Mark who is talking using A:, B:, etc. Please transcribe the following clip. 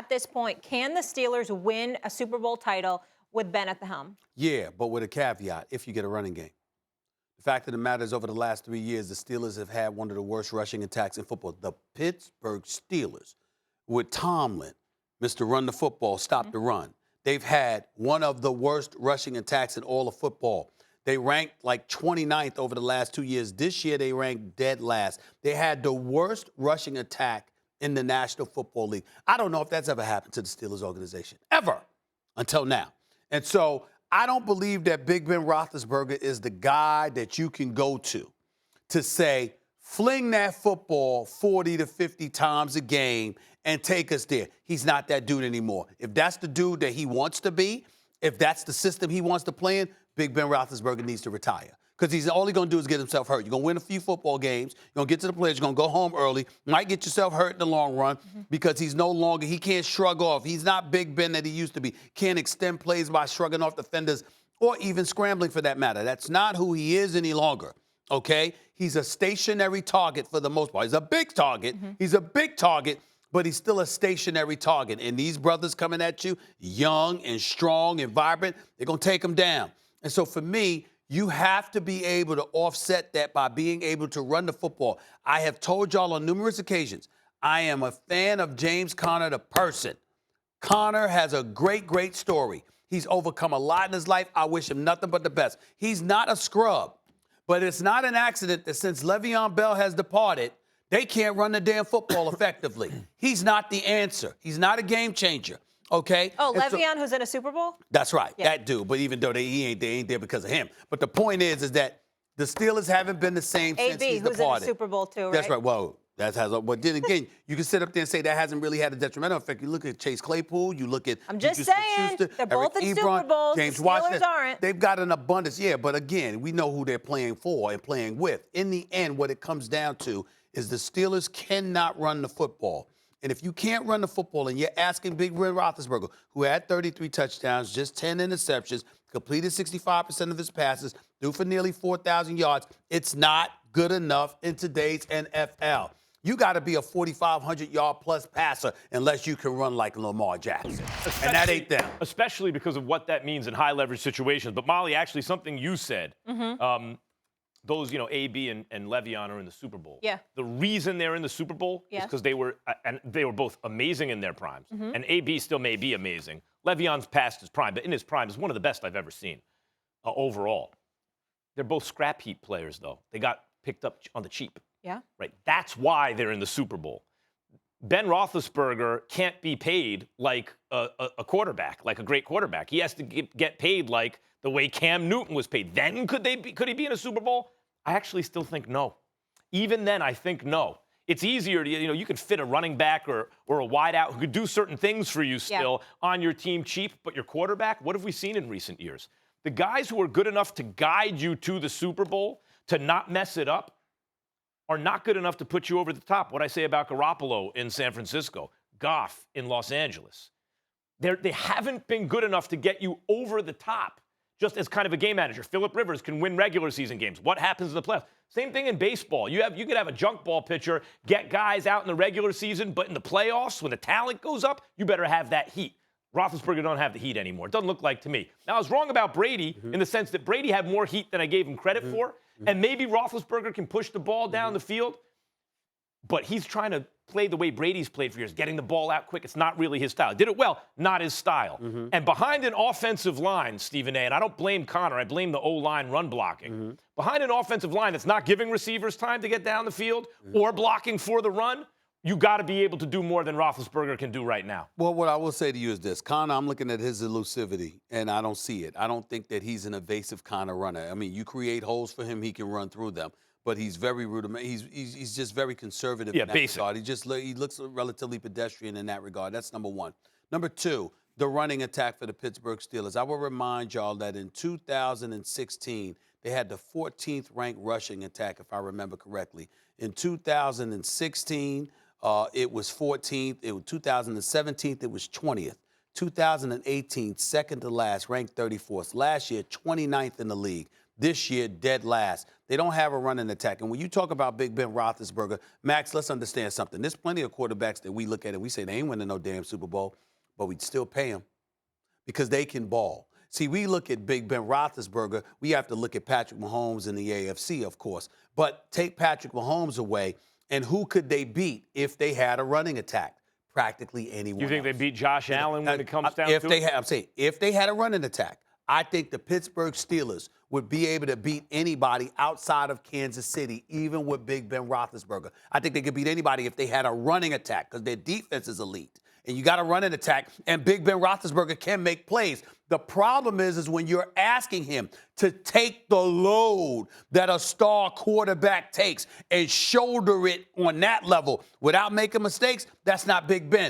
A: at this point, can the Steelers win a Super Bowl title with Ben at the helm?
B: Yeah, but with a caveat, if you get a running game. The fact of the matter is, over the last 3 years, the Steelers have had one of the worst rushing attacks in football. The Pittsburgh Steelers, with Tomlin, Mr. Run the Football, Stop the Run. They've had one of the worst rushing attacks in all of football. They ranked like 29th over the last 2 years. This year, they ranked dead last. They had the worst rushing attack in the National Football League. I don't know if that's ever happened to the Steelers organization, ever, until now. And so I don't believe that Big Ben Roethlisberger is the guy that you can go to say, fling that football 40 to 50 times a game and take us there. He's not that dude anymore. If that's the dude that he wants to be, if that's the system he wants to play in, Big Ben Roethlisberger needs to retire. Because he's all he's going to do is get himself hurt. You're going to win a few football games. You're going to get to the playoffs. You're going to go home early. Might get yourself hurt in the long run because he's no longer, he can't shrug off. He's not Big Ben that he used to be. Can't extend plays by shrugging off defenders or even scrambling for that matter. That's not who he is any longer, okay? He's a stationary target for the most part. He's a big target. He's a big target, but he's still a stationary target. And these brothers coming at you, young and strong and vibrant, they're going to take him down. And so for me, you have to be able to offset that by being able to run the football. I have told y'all on numerous occasions, I am a fan of James Conner, the person. Conner has a great, great story. He's overcome a lot in his life. I wish him nothing but the best. He's not a scrub, but it's not an accident that since Le'Veon Bell has departed, they can't run the damn football effectively. He's not the answer. He's not a game changer. Okay.
A: Oh, Le'Veon, who's in a Super Bowl?
B: That's right. Yeah. That dude. But even though they ain't there because of him. But the point is that the Steelers haven't been the same since he's departed.
A: who's in a Super Bowl too, right?
B: That's right. Well, that has. But then again, you can sit up there and say that hasn't really had a detrimental effect. You look at Chase Claypool. You look at.
A: I'm just saying they're both in Super Bowls.
B: James
A: the Steelers
B: Washington.
A: aren't.
B: They've got an abundance. Yeah, but again, we know who they're playing for and playing with. In the end, what it comes down to is the Steelers cannot run the football. And if you can't run the football and you're asking Big Ben Roethlisberger, who had 33 touchdowns, just 10 interceptions, completed 65% of his passes, threw for nearly 4,000 yards, it's not good enough in today's NFL. You got to be a 4,500-yard plus passer unless you can run like Lamar Jackson. And that ain't them.
C: Especially because of what that means in high-leverage situations. But, Molly, actually something you said, those, AB and Le'Veon are in the Super Bowl.
A: Yeah.
C: The reason they're in the Super Bowl is because they were both amazing in their primes. And AB still may be amazing. Le'Veon's past his prime, but in his prime is one of the best I've ever seen overall. They're both scrap heap players, though. They got picked up on the cheap.
A: Yeah.
C: Right. That's why they're in the Super Bowl. Ben Roethlisberger can't be paid like a quarterback, like a great quarterback. He has to get paid like the way Cam Newton was paid. Then could he be in a Super Bowl? I actually still think no. Even then, I think no. It's easier to, you can fit a running back or a wideout who could do certain things for you still on your team cheap, but your quarterback, what have we seen in recent years? The guys who are good enough to guide you to the Super Bowl, to not mess it up, are not good enough to put you over the top. What I say about Garoppolo in San Francisco, Goff in Los Angeles. They haven't been good enough to get you over the top just as kind of a game manager. Phillip Rivers can win regular season games. What happens in the playoffs? Same thing in baseball. You could have a junk ball pitcher get guys out in the regular season, but in the playoffs, when the talent goes up, you better have that heat. Roethlisberger don't have the heat anymore. It doesn't look like to me. Now, I was wrong about Brady in the sense that Brady had more heat than I gave him credit for, and maybe Roethlisberger can push the ball down the field, but he's trying to play the way Brady's played for years, getting the ball out quick. It's not really his style. Did it well, not his style. And behind an offensive line, Stephen A., and I don't blame Conner, I blame the O-line run blocking. Behind an offensive line that's not giving receivers time to get down the field or blocking for the run, you got to be able to do more than Roethlisberger can do right now.
B: Well, what I will say to you is this. Conner, I'm looking at his elusivity, and I don't see it. I don't think that he's an evasive kind of runner. I mean, you create holes for him, he can run through them. But he's very rudimentary. He's just very conservative in that regard. He looks relatively pedestrian in that regard. That's number one. Number two, the running attack for the Pittsburgh Steelers. I will remind y'all that in 2016, they had the 14th ranked rushing attack, if I remember correctly. In 2016, it was 14th. In 2017, it was 20th. 2018, second to last, ranked 34th. Last year, 29th in the league. this year dead last. They don't have a running attack. And when you talk about Big Ben Roethlisberger, Max, let's understand something. There's plenty of quarterbacks that we look at and we say they ain't winning no damn Super Bowl, but we'd still pay them because they can ball. See, we look at Big Ben Roethlisberger, we have to look at Patrick Mahomes in the AFC, of course. But take Patrick Mahomes away, and who could they beat if they had a running attack? Practically anyone.
C: You think
B: else.
C: they beat Josh Allen when it comes down to it?
B: I'm saying, if they had a running attack, I think the Pittsburgh Steelers would be able to beat anybody outside of Kansas City, even with Big Ben Roethlisberger. I think they could beat anybody if they had a running attack because their defense is elite. And you got to run an attack, and Big Ben Roethlisberger can make plays. The problem is when you're asking him to take the load that a star quarterback takes and shoulder it on that level without making mistakes, that's not Big Ben.